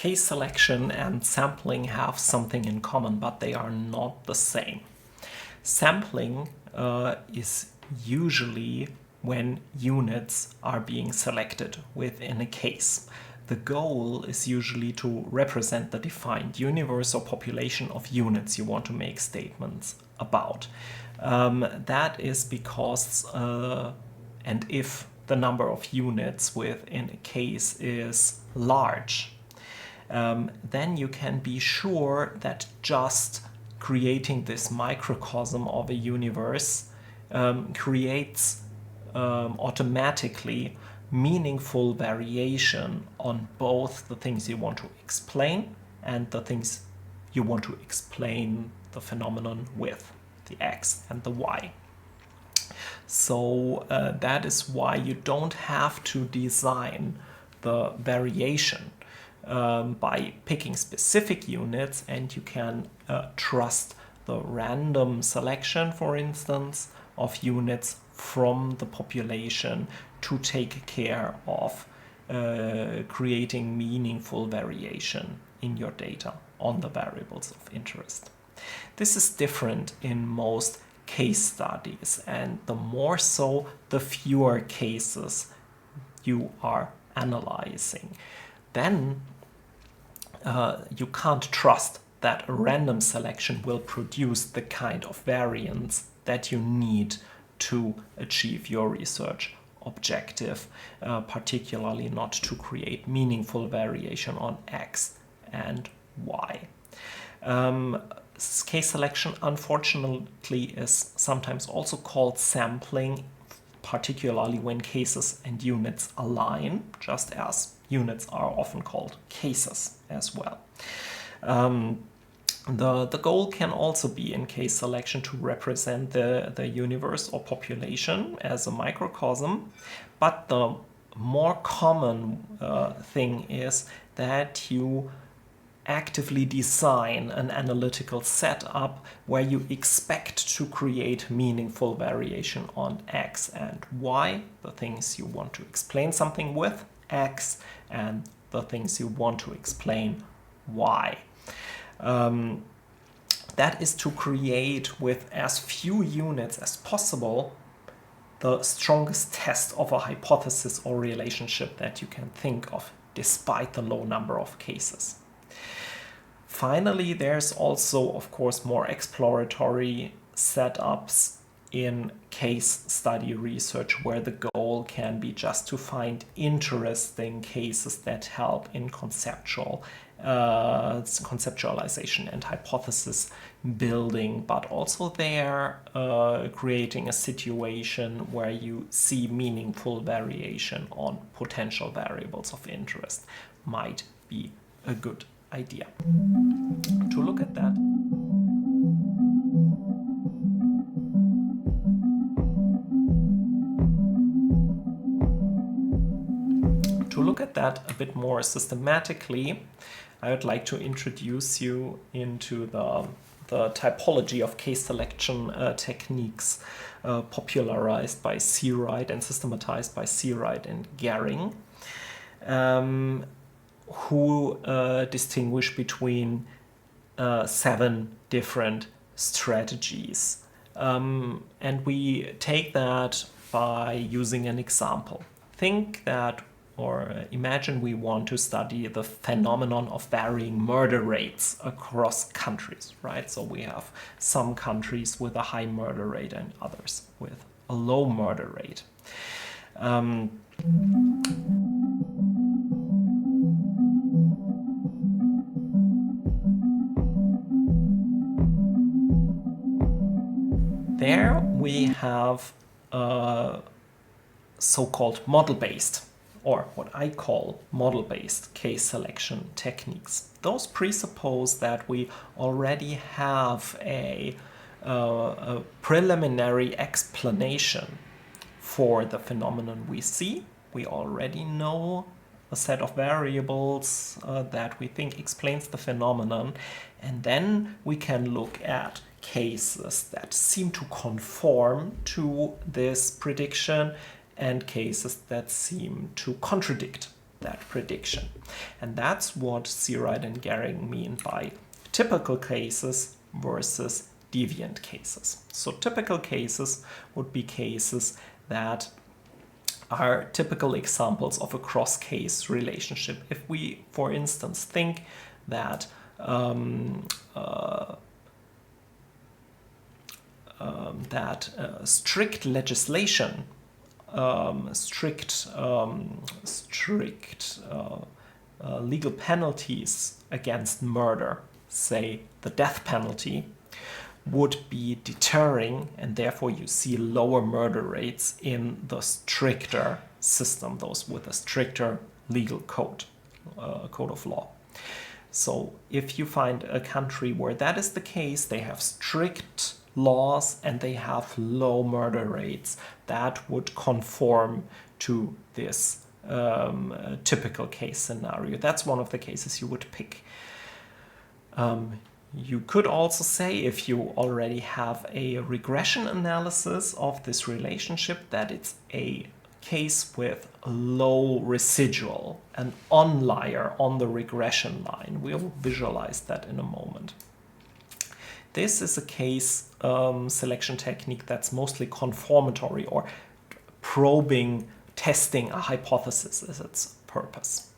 case selection and sampling have something in common, but they are not the same. Sampling is usually when units are being selected within a case. The goal is usually to represent the defined universe or population of units you want to make statements about. That is because and if the number of units within a case is large, then you can be sure that just creating this microcosm of a universe creates automatically meaningful variation on both the things you want to explain and the things you want to explain the phenomenon with, the X and the Y. So that is why you don't have to design the variation by picking specific units, and you can trust the random selection, for instance, of units from the population to take care of creating meaningful variation in your data on the variables of interest. This is different in most case studies, and the more so, the fewer cases you are analyzing. Then you can't trust that a random selection will produce the kind of variance that you need to achieve your research objective, particularly not to create meaningful variation on X and Y. Case selection, unfortunately, is sometimes also called sampling, particularly when cases and units align, just as units are often called cases as well. The goal can also be in case selection to represent the universe or population as a microcosm, but the more common thing is that you actively design an analytical setup where you expect to create meaningful variation on X and Y, the things you want to explain something with, X, and the things you want to explain, Y. That is to create with as few units as possible the strongest test of a hypothesis or relationship that you can think of, despite the low number of cases. Finally, there's also, of course, more exploratory setups in case study research where the goal can be just to find interesting cases that help in conceptualization and hypothesis building, but also there creating a situation where you see meaningful variation on potential variables of interest might be a good idea. To look at that, a bit more systematically, I would like to introduce you into the typology of case selection techniques popularized by Seawright and systematized by Seawright and Gehring, who distinguish between 7 different strategies. And we take that by using an example. Think that, or imagine we want to study the phenomenon of varying murder rates across countries, right? So we have some countries with a high murder rate and others with a low murder rate. There we have so-called model-based, or what I call model-based case selection techniques. Those presuppose that we already have a preliminary explanation for the phenomenon we see. We already know a set of variables that we think explains the phenomenon, and then we can look at cases that seem to conform to this prediction and cases that seem to contradict that prediction. And that's what Searight and Gehring mean by typical cases versus deviant cases. So typical cases would be cases that are typical examples of a cross-case relationship. If we, for instance, think that strict legislation, strict legal penalties against murder, say the death penalty, would be deterring, and therefore you see lower murder rates in the stricter system, those with a stricter legal code of law. So if you find a country where that is the case, they have strict laws and they have low murder rates, that would conform to this typical case scenario. That's one of the cases you would pick. You could also say, if you already have a regression analysis of this relationship, that it's a case with low residual, an onlier on the regression line. We'll visualize that in a moment. This is a case selection technique that's mostly confirmatory or probing, testing a hypothesis as its purpose,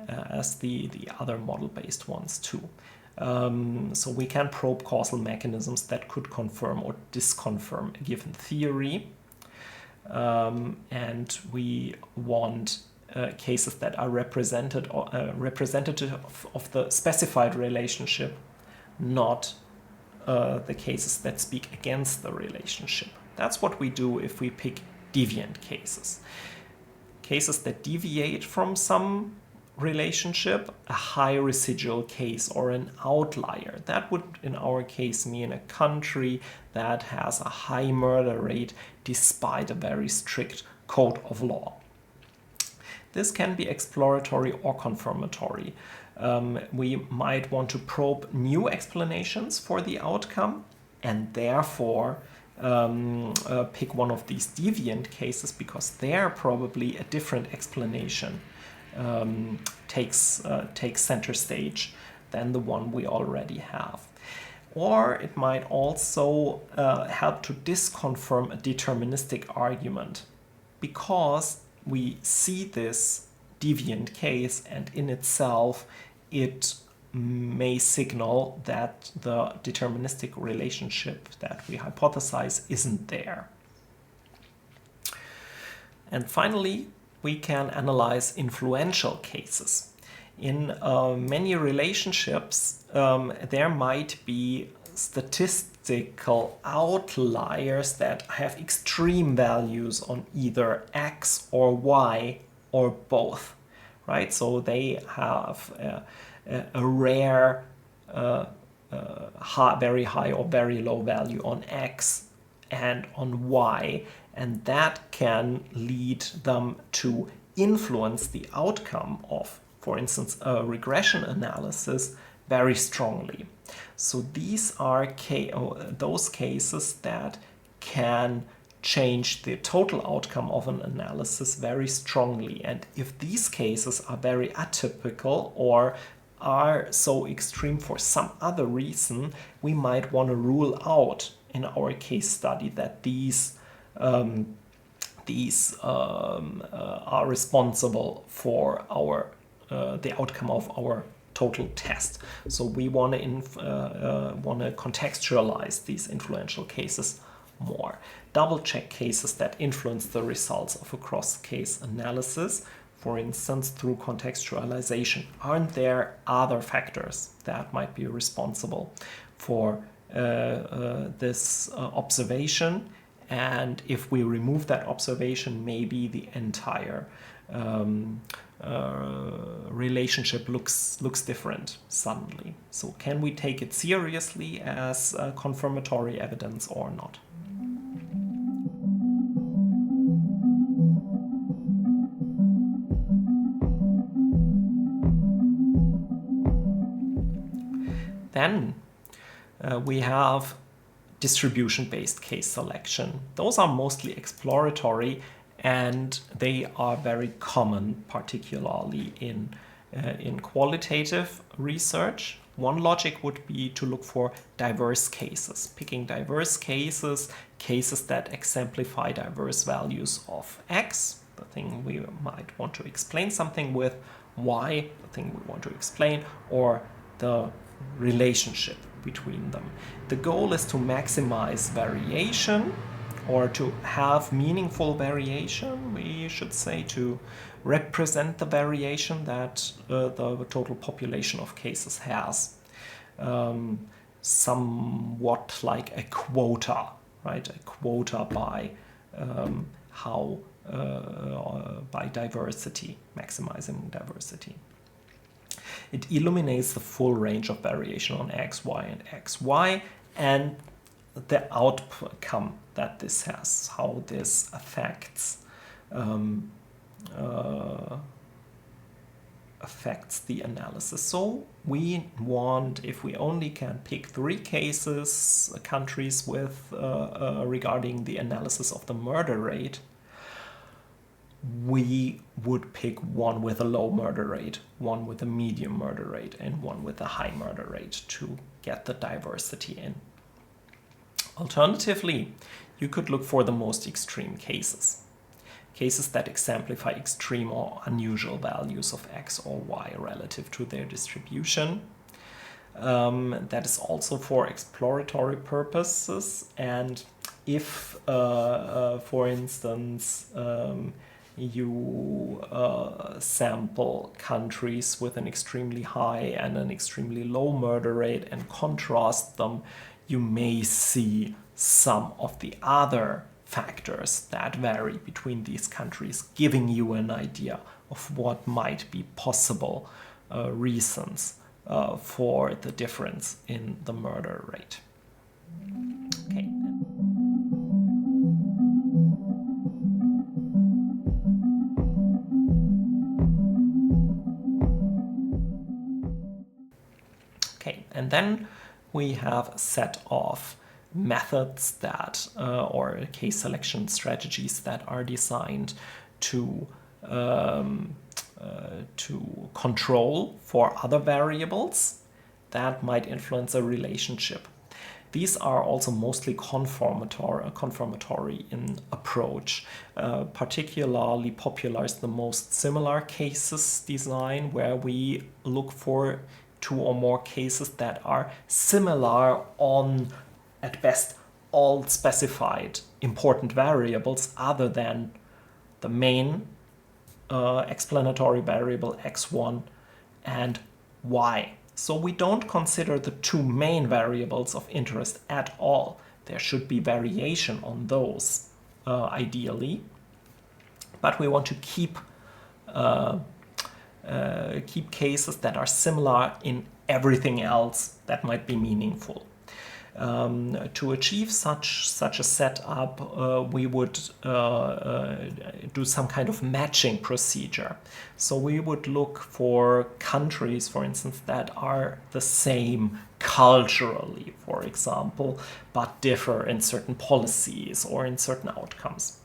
as the other model-based ones too. So we can probe causal mechanisms that could confirm or disconfirm a given theory. And we want cases that are representative of the specified relationship, not the cases that speak against the relationship. That's what we do if we pick deviant cases. Cases that deviate from some relationship, a high residual case or an outlier. That would in our case mean a country that has a high murder rate despite a very strict code of law. This can be exploratory or confirmatory. We might want to probe new explanations for the outcome and therefore pick one of these deviant cases because there probably a different explanation takes center stage than the one we already have. Or it might also help to disconfirm a deterministic argument because we see this deviant case and in itself it may signal that the deterministic relationship that we hypothesize isn't there. And finally, we can analyze influential cases. In many relationships, there might be statistical outliers that have extreme values on either X or Y or both, right? So they have a rare, very high or very low value on X and on Y, and that can lead them to influence the outcome of, for instance, a regression analysis very strongly. So these are those cases that can change the total outcome of an analysis very strongly. And if these cases are very atypical or are so extreme for some other reason, we might want to rule out in our case study that these are responsible for our the outcome of our total test. So we want to contextualize these influential cases more. Double check cases that influence the results of a cross-case analysis, for instance through contextualization. Aren't there other factors that might be responsible for this observation? And if we remove that observation, maybe the entire relationship looks different suddenly. So can we take it seriously as confirmatory evidence or not? Then we have distribution-based case selection. Those are mostly exploratory and they are very common, particularly in qualitative research. One logic would be to look for diverse cases, picking diverse cases, cases that exemplify diverse values of X, the thing we might want to explain something with, Y, the thing we want to explain, or the relationship between them. The goal is to maximize variation, or to have meaningful variation, we should say, to represent the variation that the total population of cases has. Somewhat like a quota, right? A quota by by diversity, maximizing diversity. It illuminates the full range of variation on X, Y, and XY, and the outcome that this has, how this affects the analysis. So we want, if we only can pick 3 cases, countries with regarding the analysis of the murder rate, we would pick one with a low murder rate, one with a medium murder rate, and one with a high murder rate to get the diversity in. Alternatively, you could look for the most extreme cases. Cases that exemplify extreme or unusual values of X or Y relative to their distribution. That is also for exploratory purposes. And if, for instance, you sample countries with an extremely high and an extremely low murder rate and contrast them, you may see some of the other factors that vary between these countries, giving you an idea of what might be possible reasons for the difference in the murder rate. Okay. Okay, and then we have a set of methods that, or case selection strategies that are designed to control for other variables that might influence a relationship. These are also mostly conformatory in approach. Particularly popular is the most similar cases design, where we look for 2 or more cases that are similar on, at best, all specified important variables other than the main explanatory variable x1 and y. So we don't consider the 2 main variables of interest at all. There should be variation on those, ideally, but we want to keep cases that are similar in everything else that might be meaningful. To achieve such a setup, we would do some kind of matching procedure. So we would look for countries, for instance, that are the same culturally, for example, but differ in certain policies or in certain outcomes.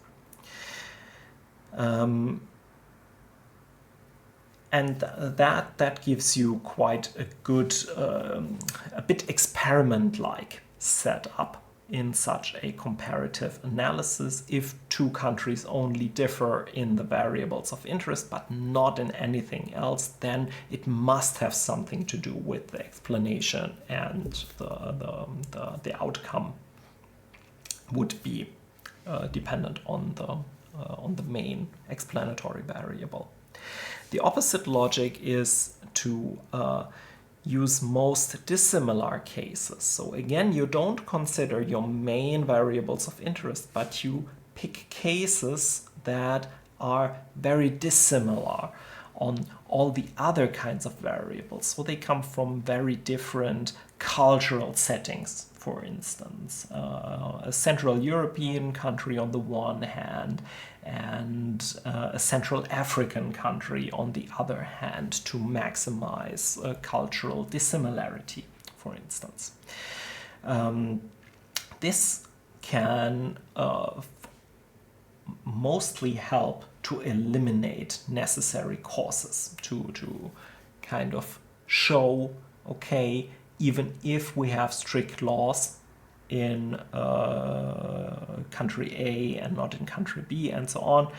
And that gives you quite a good, a bit experiment-like setup in such a comparative analysis. If 2 countries only differ in the variables of interest but not in anything else, then it must have something to do with the explanation, and the outcome would be dependent on the main explanatory variable. The opposite logic is to use most dissimilar cases. So again, you don't consider your main variables of interest, but you pick cases that are very dissimilar on all the other kinds of variables. So they come from very different cultural settings, for instance. A Central European country on the one hand, and a Central African country on the other hand, to maximize cultural dissimilarity, for instance. This can mostly help to eliminate necessary causes, to kind of show, okay, even if we have strict laws in country A and not in country B and so on,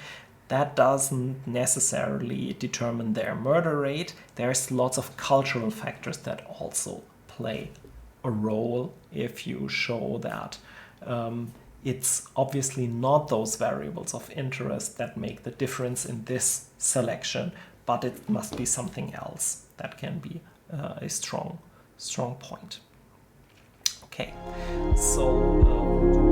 that doesn't necessarily determine their murder rate. There's lots of cultural factors that also play a role if you show that it's obviously not those variables of interest that make the difference in this selection, but it must be something else that can be a strong point. Okay, so